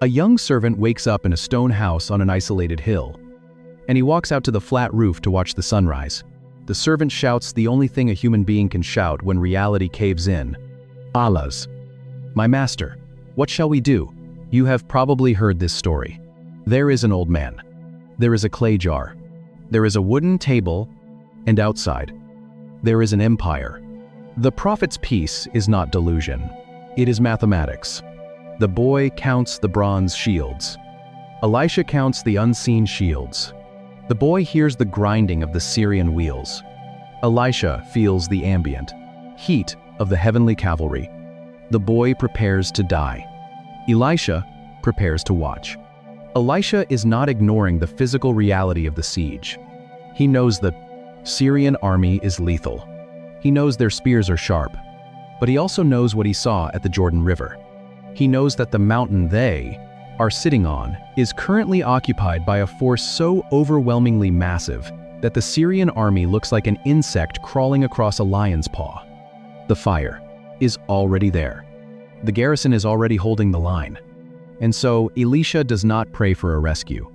A young servant wakes up in a stone house on an isolated hill, and he walks out to the flat roof to watch the sunrise. The servant shouts the only thing a human being can shout when reality caves in. Allah's, my master, what shall we do? You have probably heard this story. There is an old man. There is a clay jar. There is a wooden table, and outside, there is an empire. The prophet's peace is not delusion. It is mathematics. The boy counts the bronze shields. Elisha counts the unseen shields. The boy hears the grinding of the Syrian wheels. Elisha feels the ambient heat of the heavenly cavalry. The boy prepares to die. Elisha prepares to watch. Elisha is not ignoring the physical reality of the siege. He knows the Syrian army is lethal. He knows their spears are sharp, but he also knows what he saw at the Jordan River. He knows that the mountain they are sitting on is currently occupied by a force so overwhelmingly massive that the Syrian army looks like an insect crawling across a lion's paw. The fire is already there. The garrison is already holding the line. And so Elisha does not pray for a rescue.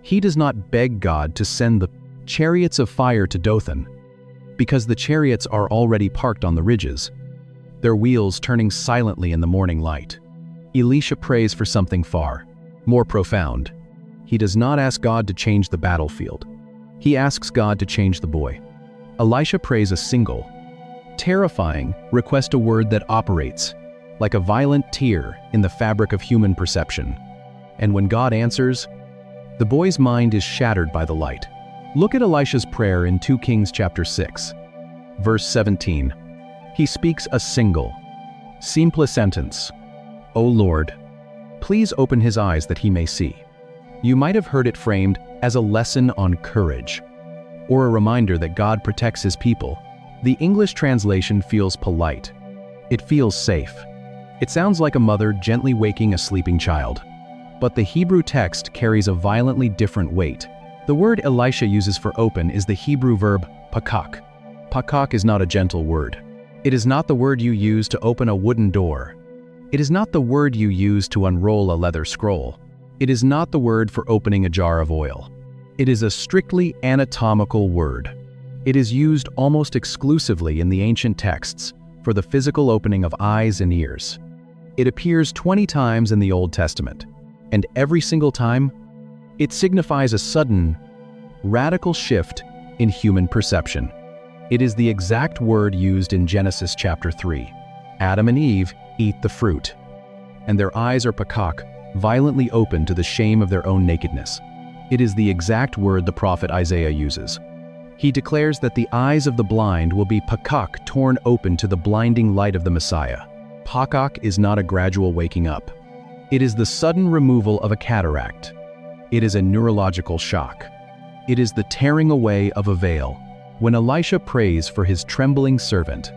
He does not beg God to send the chariots of fire to Dothan, because the chariots are already parked on the ridges, their wheels turning silently in the morning light. Elisha prays for something far more profound. He does not ask God to change the battlefield. He asks God to change the boy. Elisha prays a single, terrifying request, a word that operates like a violent tear in the fabric of human perception. And when God answers, the boy's mind is shattered by the light. Look at Elisha's prayer in 2 Kings chapter 6, verse 17. He speaks a single, simple sentence. O Lord, please open his eyes that he may see. You might have heard it framed as a lesson on courage, or a reminder that God protects his people. The English translation feels polite. It feels safe. It sounds like a mother gently waking a sleeping child. But the Hebrew text carries a violently different weight. The word Elisha uses for open is the Hebrew verb pakak. Pakak is not a gentle word. It is not the word you use to open a wooden door. It is not the word you use to unroll a leather scroll. It is not the word for opening a jar of oil. It is a strictly anatomical word. It is used almost exclusively in the ancient texts for the physical opening of eyes and ears. It appears 20 times in the Old Testament, and every single time, it signifies a sudden, radical shift in human perception. It is the exact word used in Genesis chapter 3. Adam and Eve eat the fruit, and their eyes are pakak, violently open to the shame of their own nakedness. It is the exact word the prophet Isaiah uses. He declares that the eyes of the blind will be pakak, torn open to the blinding light of the Messiah. Pakak is not a gradual waking up. It is the sudden removal of a cataract. It is a neurological shock. It is the tearing away of a veil. When Elisha prays for his trembling servant,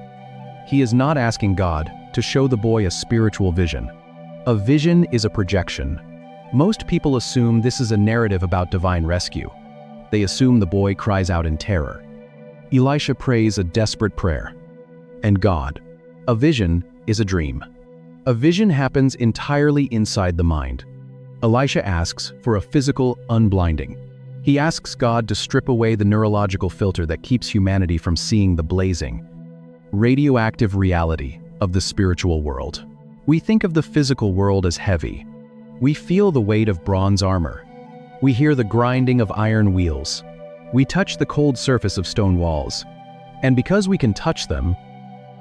he is not asking God to show the boy a spiritual vision. A vision is a projection. Most people assume this is a narrative about divine rescue. They assume the boy cries out in terror. Elisha prays a desperate prayer. And God, a vision is a dream. A vision happens entirely inside the mind. Elisha asks for a physical unblinding. He asks God to strip away the neurological filter that keeps humanity from seeing the blazing, radioactive reality of the spiritual world. We think of the physical world as heavy. We feel the weight of bronze armor. We hear the grinding of iron wheels. We touch the cold surface of stone walls. And because we can touch them,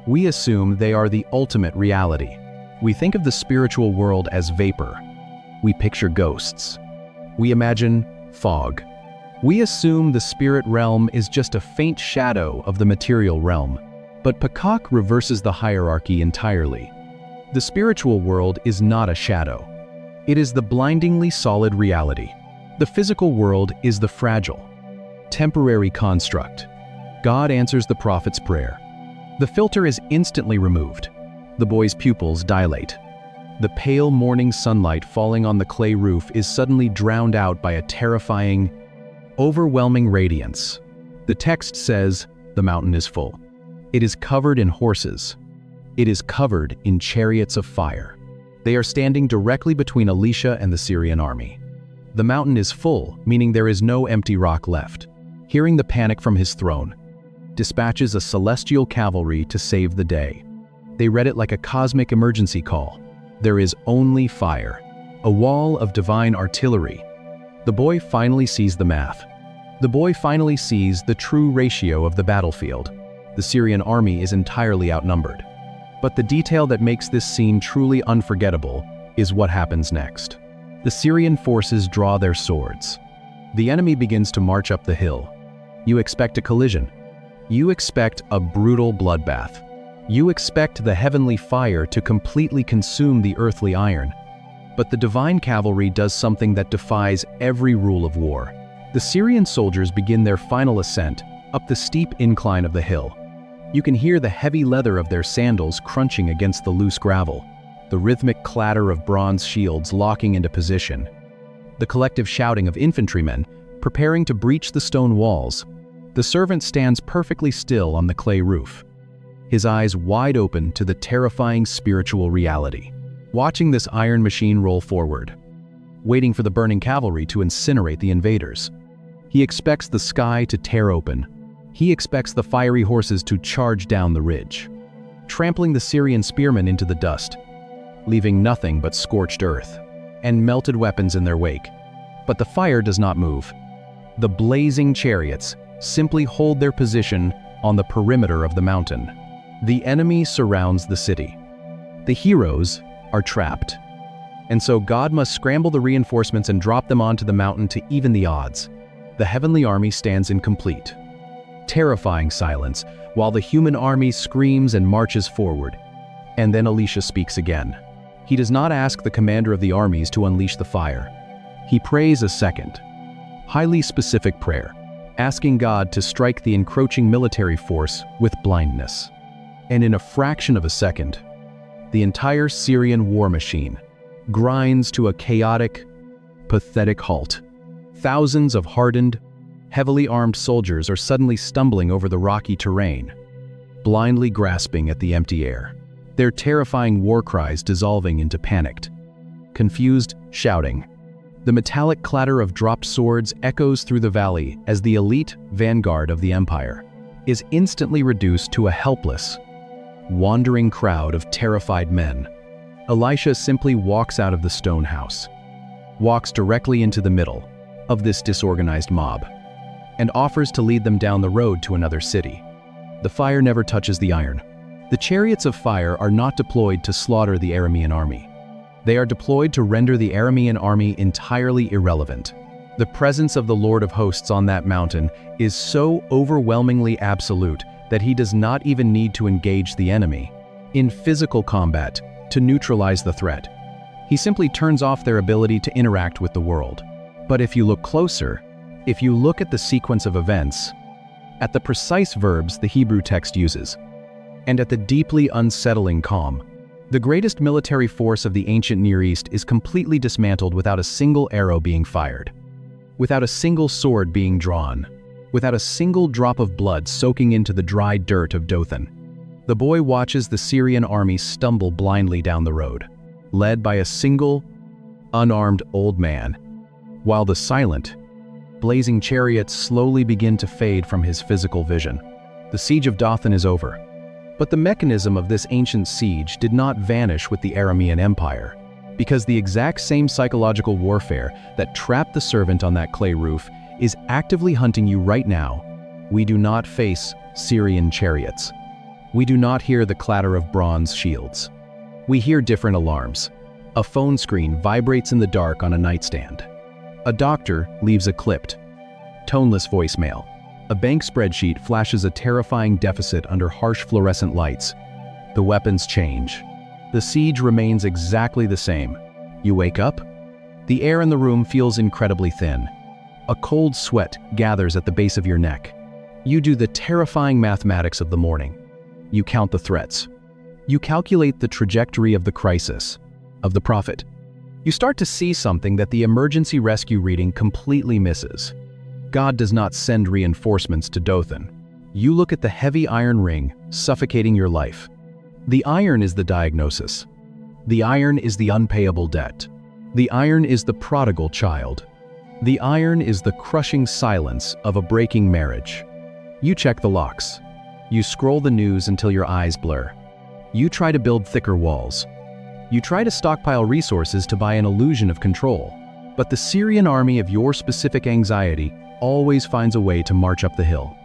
we assume they are the ultimate reality. We think of the spiritual world as vapor. We picture ghosts. We imagine fog. We assume the spirit realm is just a faint shadow of the material realm. But pakak reverses the hierarchy entirely. The spiritual world is not a shadow. It is the blindingly solid reality. The physical world is the fragile, temporary construct. God answers the prophet's prayer. The filter is instantly removed. The boy's pupils dilate. The pale morning sunlight falling on the clay roof is suddenly drowned out by a terrifying, overwhelming radiance. The text says, the mountain is full. It is covered in horses. It is covered in chariots of fire. They are standing directly between Elisha and the Syrian army. The mountain is full, meaning there is no empty rock left. Hearing the panic from his throne, dispatches a celestial cavalry to save the day. They read it like a cosmic emergency call. There is only fire, a wall of divine artillery. The boy finally sees the math. The boy finally sees the true ratio of the battlefield. The Syrian army is entirely outnumbered. But the detail that makes this scene truly unforgettable is what happens next. The Syrian forces draw their swords. The enemy begins to march up the hill. You expect a collision. You expect a brutal bloodbath. You expect the heavenly fire to completely consume the earthly iron. But the divine cavalry does something that defies every rule of war. The Syrian soldiers begin their final ascent up the steep incline of the hill. You can hear the heavy leather of their sandals crunching against the loose gravel, the rhythmic clatter of bronze shields locking into position, the collective shouting of infantrymen preparing to breach the stone walls. The servant stands perfectly still on the clay roof, his eyes wide open to the terrifying spiritual reality, watching this iron machine roll forward, waiting for the burning cavalry to incinerate the invaders. He expects the sky to tear open. He expects the fiery horses to charge down the ridge, trampling the Syrian spearmen into the dust, leaving nothing but scorched earth and melted weapons in their wake. But the fire does not move. The blazing chariots simply hold their position on the perimeter of the mountain. The enemy surrounds the city. The heroes are trapped. And so God must scramble the reinforcements and drop them onto the mountain to even the odds. The heavenly army stands in complete, terrifying silence while the human army screams and marches forward. And then Elisha speaks again. He does not ask the commander of the armies to unleash the fire. He prays a second, highly specific prayer, asking God to strike the encroaching military force with blindness. And in a fraction of a second, the entire Syrian war machine grinds to a chaotic, pathetic halt. Thousands of hardened, heavily armed soldiers are suddenly stumbling over the rocky terrain, blindly grasping at the empty air, their terrifying war cries dissolving into panicked, confused shouting. The metallic clatter of dropped swords echoes through the valley as the elite vanguard of the empire is instantly reduced to a helpless, wandering crowd of terrified men. Elisha simply walks out of the stone house, walks directly into the middle of this disorganized mob, and offers to lead them down the road to another city. The fire never touches the iron. The chariots of fire are not deployed to slaughter the Aramean army. They are deployed to render the Aramean army entirely irrelevant. The presence of the Lord of hosts on that mountain is so overwhelmingly absolute that he does not even need to engage the enemy in physical combat to neutralize the threat. He simply turns off their ability to interact with the world. But if you look closer, if you look at the sequence of events, at the precise verbs the Hebrew text uses, and at the deeply unsettling calm, the greatest military force of the ancient Near East is completely dismantled without a single arrow being fired, without a single sword being drawn, without a single drop of blood soaking into the dry dirt of Dothan. The boy watches the Syrian army stumble blindly down the road, led by a single, unarmed old man, while the silent, blazing chariots slowly begin to fade from his physical vision. The siege of Dothan is over. But the mechanism of this ancient siege did not vanish with the Aramean Empire, because the exact same psychological warfare that trapped the servant on that clay roof is actively hunting you right now. We do not face Syrian chariots. We do not hear the clatter of bronze shields. We hear different alarms. A phone screen vibrates in the dark on a nightstand. A doctor leaves a clipped, toneless voicemail. A bank spreadsheet flashes a terrifying deficit under harsh fluorescent lights. The weapons change. The siege remains exactly the same. You wake up. The air in the room feels incredibly thin. A cold sweat gathers at the base of your neck. You do the terrifying mathematics of the morning. You count the threats. You calculate the trajectory of the crisis, of the prophet. You start to see something that the emergency rescue reading completely misses. God does not send reinforcements to Dothan. You look at the heavy iron ring suffocating your life. The iron is the diagnosis. The iron is the unpayable debt. The iron is the prodigal child. The iron is the crushing silence of a breaking marriage. You check the locks. You scroll the news until your eyes blur. You try to build thicker walls. You try to stockpile resources to buy an illusion of control. But the Syrian army of your specific anxiety always finds a way to march up the hill.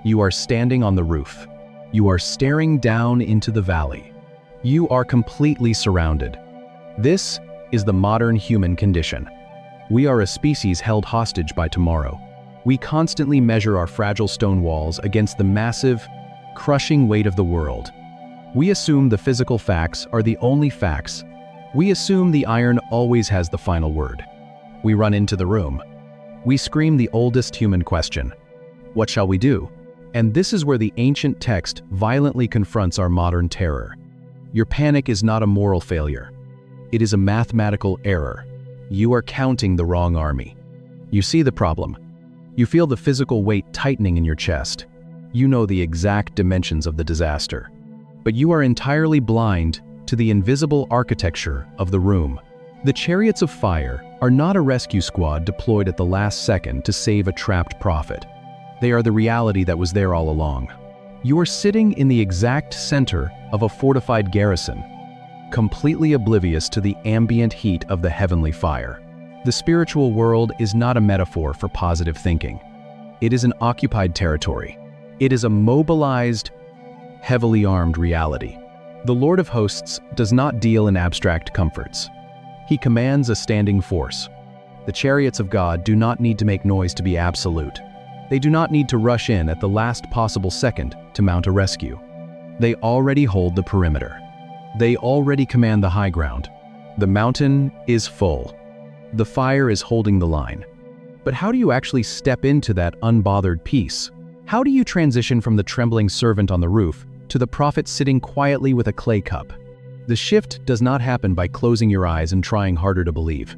You are standing on the roof. You are staring down into the valley. You are completely surrounded. This is the modern human condition. We are a species held hostage by tomorrow. We constantly measure our fragile stone walls against the massive, crushing weight of the world. We assume the physical facts are the only facts. We assume the iron always has the final word. We run into the room. We scream the oldest human question. What shall we do? And this is where the ancient text violently confronts our modern terror. Your panic is not a moral failure. It is a mathematical error. You are counting the wrong army. You see the problem. You feel the physical weight tightening in your chest. You know the exact dimensions of the disaster. But you are entirely blind to the invisible architecture of the room. The chariots of fire are not a rescue squad deployed at the last second to save a trapped prophet. They are the reality that was there all along. You are sitting in the exact center of a fortified garrison, completely oblivious to the ambient heat of the heavenly fire. The spiritual world is not a metaphor for positive thinking. It is an occupied territory. It is a mobilized, heavily armed reality. The Lord of Hosts does not deal in abstract comforts. He commands a standing force. The chariots of God do not need to make noise to be absolute. They do not need to rush in at the last possible second to mount a rescue. They already hold the perimeter. They already command the high ground. The mountain is full. The fire is holding the line. But how do you actually step into that unbothered peace? How do you transition from the trembling servant on the roof to the prophet sitting quietly with a clay cup? The shift does not happen by closing your eyes and trying harder to believe.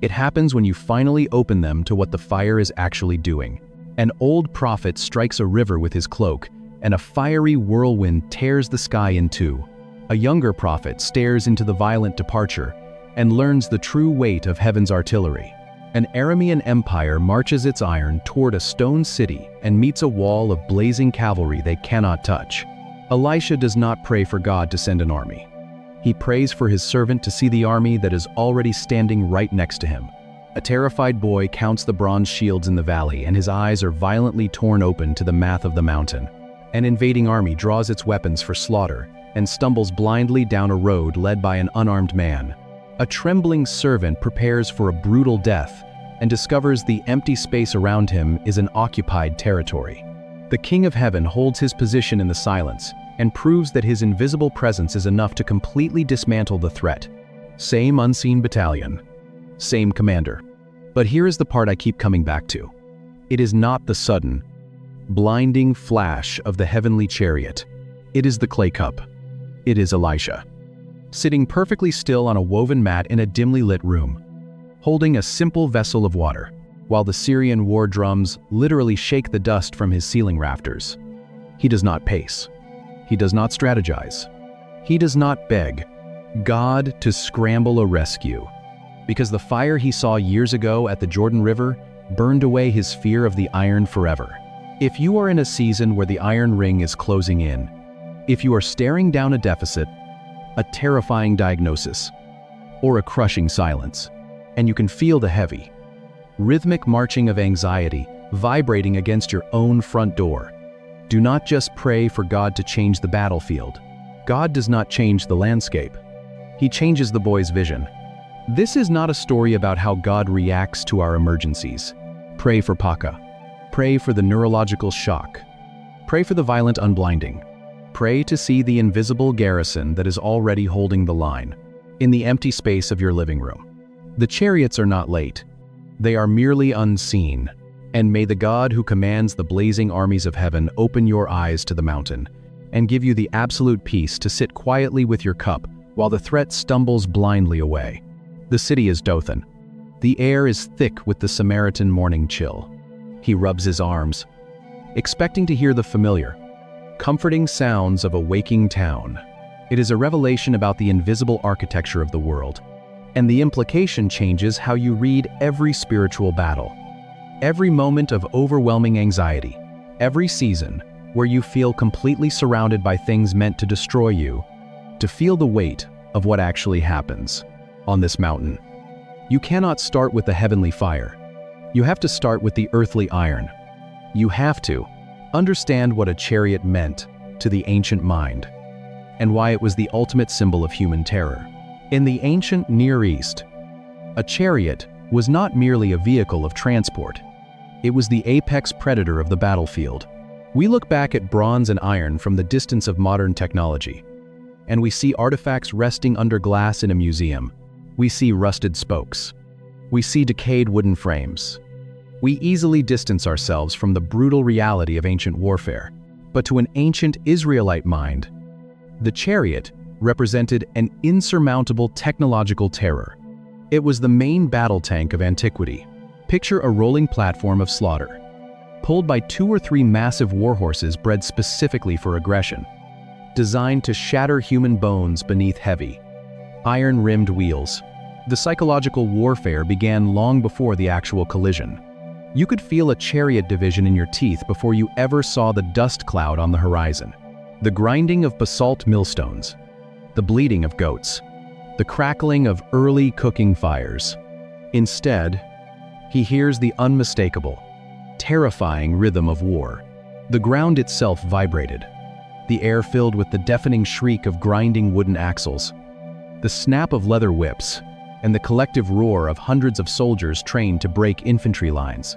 It happens when you finally open them to what the fire is actually doing. An old prophet strikes a river with his cloak, and a fiery whirlwind tears the sky in two. A younger prophet stares into the violent departure and learns the true weight of heaven's artillery. An Aramean empire marches its iron toward a stone city and meets a wall of blazing cavalry they cannot touch. Elisha does not pray for God to send an army. He prays for his servant to see the army that is already standing right next to him. A terrified boy counts the bronze shields in the valley, and his eyes are violently torn open to the math of the mountain. An invading army draws its weapons for slaughter and stumbles blindly down a road led by an unarmed man. A trembling servant prepares for a brutal death and discovers the empty space around him is an occupied territory. The King of Heaven holds his position in the silence and proves that his invisible presence is enough to completely dismantle the threat. Same unseen battalion, same commander. But here is the part I keep coming back to. It is not the sudden, blinding flash of the heavenly chariot. It is the clay cup. It is Elisha, sitting perfectly still on a woven mat in a dimly lit room, holding a simple vessel of water, while the Syrian war drums literally shake the dust from his ceiling rafters. He does not pace. He does not strategize. He does not beg God to scramble a rescue, because the fire he saw years ago at the Jordan River burned away his fear of the iron forever. If you are in a season where the iron ring is closing in, if you are staring down a deficit, a terrifying diagnosis, or a crushing silence, and you can feel the heavy, rhythmic marching of anxiety vibrating against your own front door, do not just pray for God to change the battlefield. God does not change the landscape. He changes the boy's vision. This is not a story about how God reacts to our emergencies. Pray for Paka. Pray for the neurological shock. Pray for the violent unblinding. Pray to see the invisible garrison that is already holding the line in the empty space of your living room. The chariots are not late. They are merely unseen. And may the God who commands the blazing armies of heaven open your eyes to the mountain and give you the absolute peace to sit quietly with your cup while the threat stumbles blindly away. The city is Dothan. The air is thick with the Samaritan morning chill. He rubs his arms, expecting to hear the familiar, comforting sounds of a waking town. It is a revelation about the invisible architecture of the world, and the implication changes how you read every spiritual battle. Every moment of overwhelming anxiety, every season where you feel completely surrounded by things meant to destroy you, to feel the weight of what actually happens on this mountain. You cannot start with the heavenly fire. You have to start with the earthly iron. You have to understand what a chariot meant to the ancient mind, and why it was the ultimate symbol of human terror. In the ancient Near East, a chariot was not merely a vehicle of transport. It was the apex predator of the battlefield. We look back at bronze and iron from the distance of modern technology, and we see artifacts resting under glass in a museum. We see rusted spokes. We see decayed wooden frames. We easily distance ourselves from the brutal reality of ancient warfare. But to an ancient Israelite mind, the chariot represented an insurmountable technological terror. It was the main battle tank of antiquity. Picture a rolling platform of slaughter, pulled by 2 or 3 massive warhorses bred specifically for aggression, designed to shatter human bones beneath heavy, iron-rimmed wheels. The psychological warfare began long before the actual collision. You could feel a chariot division in your teeth before you ever saw the dust cloud on the horizon. The grinding of basalt millstones, the bleating of goats, the crackling of early cooking fires. Instead, he hears the unmistakable, terrifying rhythm of war. The ground itself vibrated, the air filled with the deafening shriek of grinding wooden axles, the snap of leather whips, and the collective roar of hundreds of soldiers trained to break infantry lines.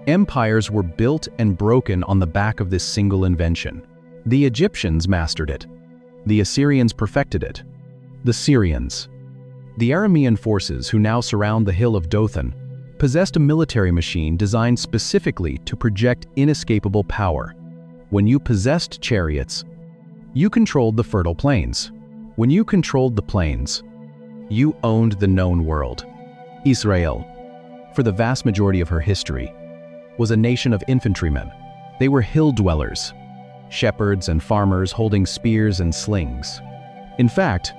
Empires were built and broken on the back of this single invention. The Egyptians mastered it. The Assyrians perfected it. The Syrians. The Aramean forces who now surround the hill of Dothan possessed a military machine designed specifically to project inescapable power. When you possessed chariots, you controlled the fertile plains. When you controlled the plains, you owned the known world. Israel, for the vast majority of her history, was a nation of infantrymen. They were hill dwellers, shepherds and farmers holding spears and slings. In fact,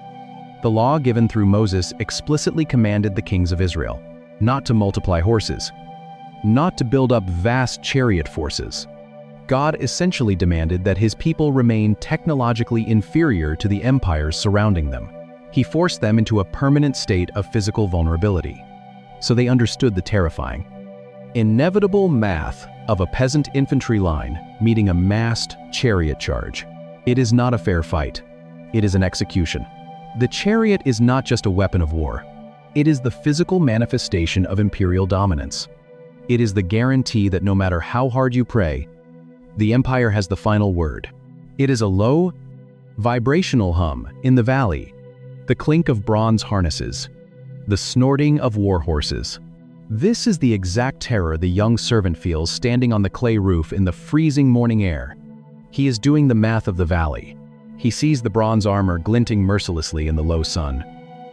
the law given through Moses explicitly commanded the kings of Israel not to multiply horses, not to build up vast chariot forces. God essentially demanded that his people remain technologically inferior to the empires surrounding them. He forced them into a permanent state of physical vulnerability, so they understood the terrifying, inevitable math of a peasant infantry line meeting a massed chariot charge. It is not a fair fight. It is an execution. The chariot is not just a weapon of war. It is the physical manifestation of imperial dominance. It is the guarantee that no matter how hard you pray, the empire has the final word. It is a low, vibrational hum in the valley, the clink of bronze harnesses, the snorting of war horses. This is the exact terror the young servant feels standing on the clay roof in the freezing morning air. He is doing the math of the valley. He sees the bronze armor glinting mercilessly in the low sun.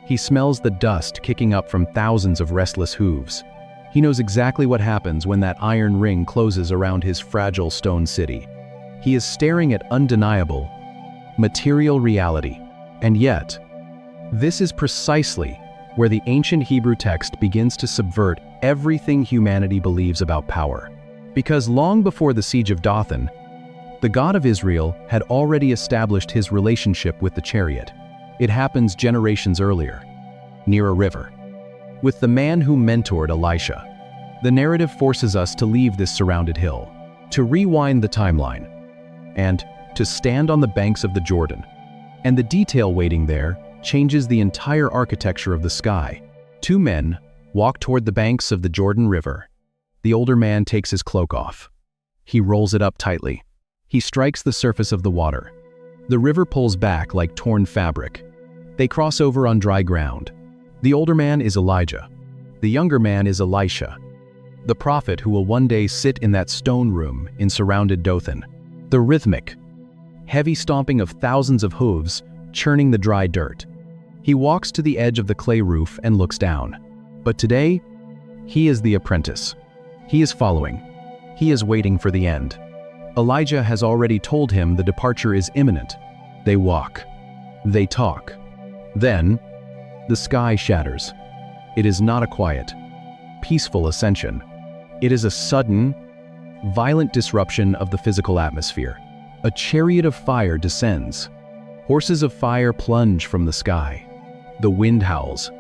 He smells the dust kicking up from thousands of restless hooves. He knows exactly what happens when that iron ring closes around his fragile stone city. He is staring at undeniable, material reality. And yet, this is precisely where the ancient Hebrew text begins to subvert everything humanity believes about power. Because long before the siege of Dothan, the God of Israel had already established his relationship with the chariot. It happens generations earlier, near a river, with the man who mentored Elisha. The narrative forces us to leave this surrounded hill, to rewind the timeline, and to stand on the banks of the Jordan. And the detail waiting there changes the entire architecture of the sky. 2 men walk toward the banks of the Jordan River. The older man takes his cloak off. He rolls it up tightly. He strikes the surface of the water. The river pulls back like torn fabric. They cross over on dry ground. The older man is Elijah. The younger man is Elisha, the prophet who will one day sit in that stone room in surrounded Dothan. The rhythmic, heavy stomping of thousands of hooves churning the dry dirt. He walks to the edge of the clay roof and looks down. But today, he is the apprentice. He is following. He is waiting for the end. Elijah has already told him the departure is imminent. They walk. They talk. Then, the sky shatters. It is not a quiet, peaceful ascension. It is a sudden, violent disruption of the physical atmosphere. A chariot of fire descends. Horses of fire plunge from the sky. The wind howls.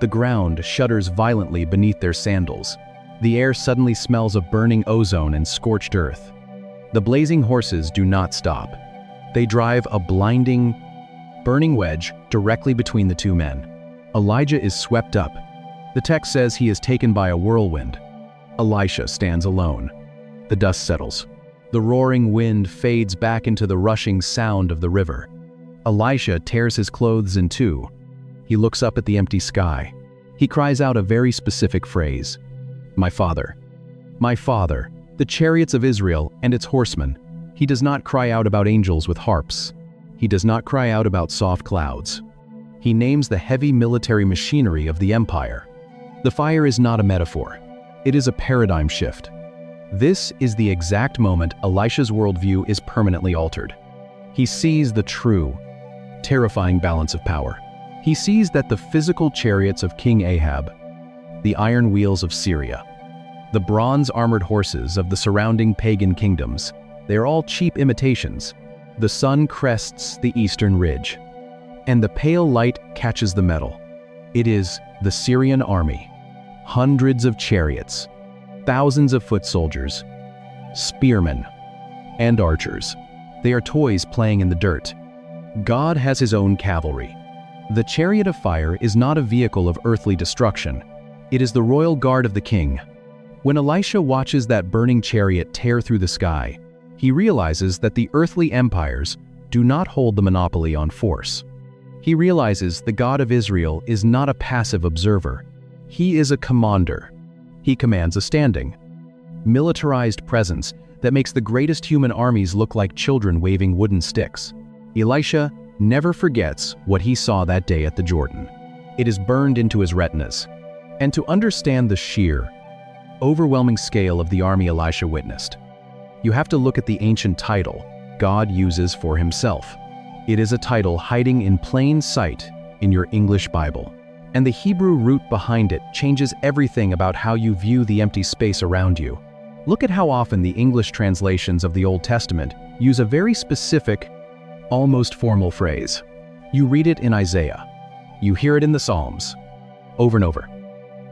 The ground shudders violently beneath their sandals. The air suddenly smells of burning ozone and scorched earth. The blazing horses do not stop. They drive a blinding, burning wedge directly between the two men. Elijah is swept up. The text says he is taken by a whirlwind. Elisha stands alone. The dust settles. The roaring wind fades back into the rushing sound of the river. Elisha tears his clothes in two. He looks up at the empty sky. He cries out a very specific phrase. My Father, the chariots of Israel and its horsemen. He does not cry out about angels with harps. He does not cry out about soft clouds. He names the heavy military machinery of the empire. The fire is not a metaphor. It is a paradigm shift. This is the exact moment Elisha's worldview is permanently altered. He sees the true, terrifying balance of power. He sees that the physical chariots of King Ahab, the iron wheels of Syria, the bronze-armored horses of the surrounding pagan kingdoms, they are all cheap imitations. The sun crests the eastern ridge, and the pale light catches the metal. It is the Syrian army, hundreds of chariots, thousands of foot soldiers, spearmen, and archers. They are toys playing in the dirt. God has his own cavalry. The chariot of fire is not a vehicle of earthly destruction. It is the royal guard of the king. When Elisha watches that burning chariot tear through the sky, he realizes that the earthly empires do not hold the monopoly on force. He realizes the God of Israel is not a passive observer. He is a commander. He commands a standing, militarized presence that makes the greatest human armies look like children waving wooden sticks. Elisha never forgets what he saw that day at the Jordan. It is burned into his retinas. And to understand the sheer, overwhelming scale of the army Elisha witnessed, you have to look at the ancient title God uses for himself. It is a title hiding in plain sight in your English Bible. And the Hebrew root behind it changes everything about how you view the empty space around you. Look at how often the English translations of the Old Testament use a very specific, almost formal phrase. You read it in Isaiah. You hear it in the Psalms. Over and over.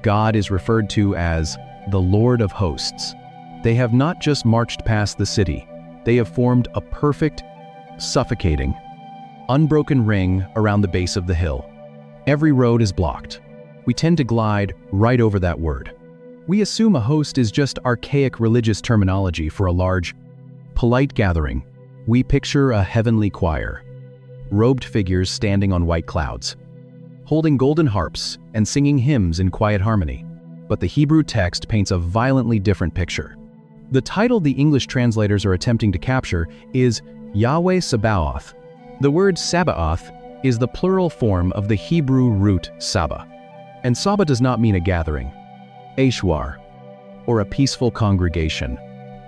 God is referred to as the Lord of hosts. They have not just marched past the city. They have formed a perfect, suffocating, unbroken ring around the base of the hill. Every road is blocked. We tend to glide right over that word. We assume a host is just archaic religious terminology for a large, polite gathering. We picture a heavenly choir, robed figures standing on white clouds, holding golden harps and singing hymns in quiet harmony. But the Hebrew text paints a violently different picture. The title the English translators are attempting to capture is Yahweh Sabaoth. The word Sabaoth is the plural form of the Hebrew root Saba. And Saba does not mean a gathering, Ashwar, or a peaceful congregation.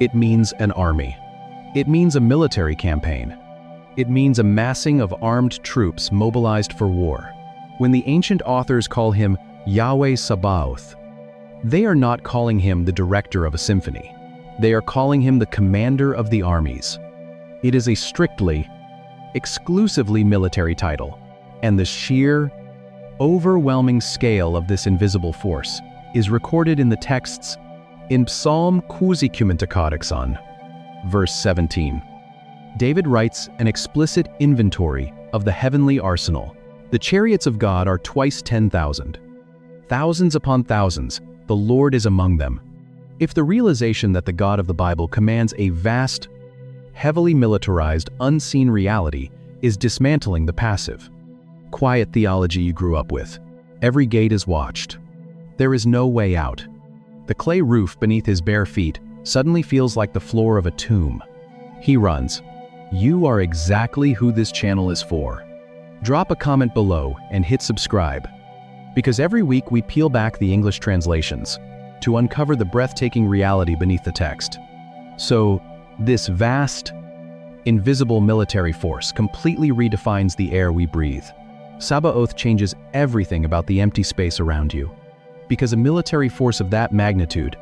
It means an army. It means a military campaign. It means a massing of armed troops mobilized for war. When the ancient authors call him Yahweh Sabaoth, they are not calling him the director of a symphony. They are calling him the commander of the armies. It is a strictly, exclusively military title, and the sheer, overwhelming scale of this invisible force is recorded in the texts in Psalm 90, verse 17. David writes an explicit inventory of the heavenly arsenal. The chariots of God are twice 10,000. Thousands upon thousands, the Lord is among them. If the realization that the God of the Bible commands a vast, heavily militarized, unseen reality is dismantling the passive, quiet theology you grew up with, every gate is watched. There is no way out. The clay roof beneath his bare feet suddenly feels like the floor of a tomb. He runs. You are exactly who this channel is for. Drop a comment below and hit subscribe, because every week we peel back the English translations to uncover the breathtaking reality beneath the text. So, this vast, Invisible military force completely redefines the air we breathe. Sabaoth changes everything about the empty space around you. Because a military force of that magnitude,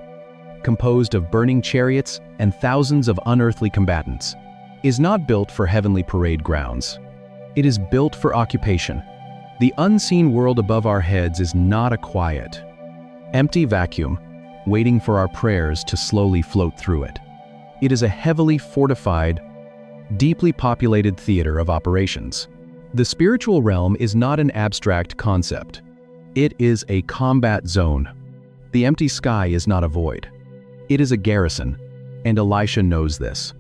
composed of burning chariots and thousands of unearthly combatants, is not built for heavenly parade grounds. It is built for occupation. The unseen world above our heads is not a quiet, empty vacuum waiting for our prayers to slowly float through it. It is a heavily fortified, deeply populated theater of operations. The spiritual realm is not an abstract concept. It is a combat zone. The empty sky is not a void. It is a garrison, and Elisha knows this.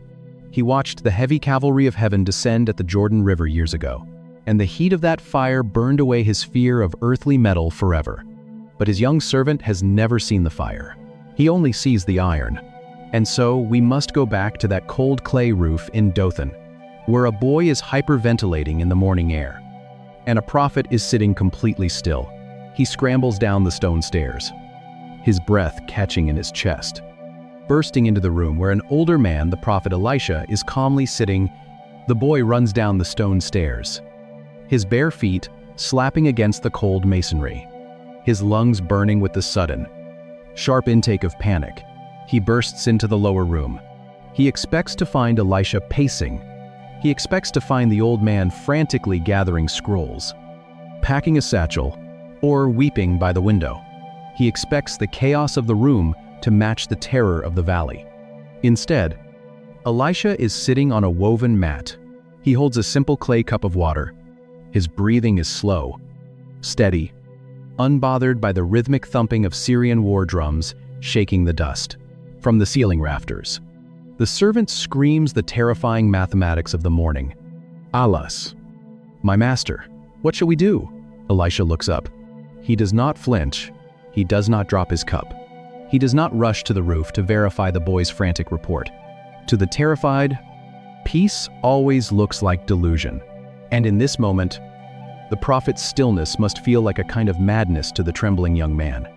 He watched the heavy cavalry of heaven descend at the Jordan River years ago, and the heat of that fire burned away his fear of earthly metal forever. But his young servant has never seen the fire. He only sees the iron. And so we must go back to that cold clay roof in Dothan, where a boy is hyperventilating in the morning air, and a prophet is sitting completely still. He scrambles down the stone stairs, his breath catching in his chest, bursting into the room where an older man, the prophet Elisha, is calmly sitting. The boy runs down the stone stairs, his bare feet slapping against the cold masonry, his lungs burning with the sudden, sharp intake of panic. He bursts into the lower room. He expects to find Elisha pacing. He expects to find the old man frantically gathering scrolls, packing a satchel, or weeping by the window. He expects the chaos of the room to match the terror of the valley. Instead, Elisha is sitting on a woven mat. He holds a simple clay cup of water. His breathing is slow, steady, unbothered by the rhythmic thumping of Syrian war drums shaking the dust from the ceiling rafters. The servant screams the terrifying mathematics of the morning. "Alas, my master, what shall we do?" Elisha looks up. He does not flinch. He does not drop his cup. He does not rush to the roof to verify the boy's frantic report. To the terrified, peace always looks like delusion. And in this moment, the prophet's stillness must feel like a kind of madness to the trembling young man.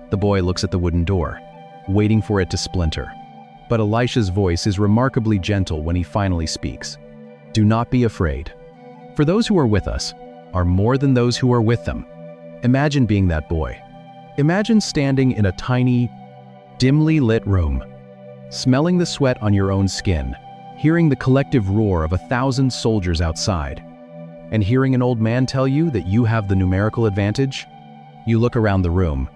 The boy looks at the wooden door, waiting for it to splinter. But Elisha's voice is remarkably gentle when he finally speaks. "Do not be afraid. For those who are with us are more than those who are with them." Imagine being that boy. Imagine standing in a tiny, dimly lit room, smelling the sweat on your own skin, hearing the collective roar of 1,000 soldiers outside, and hearing an old man tell you that you have the numerical advantage. You look around the room,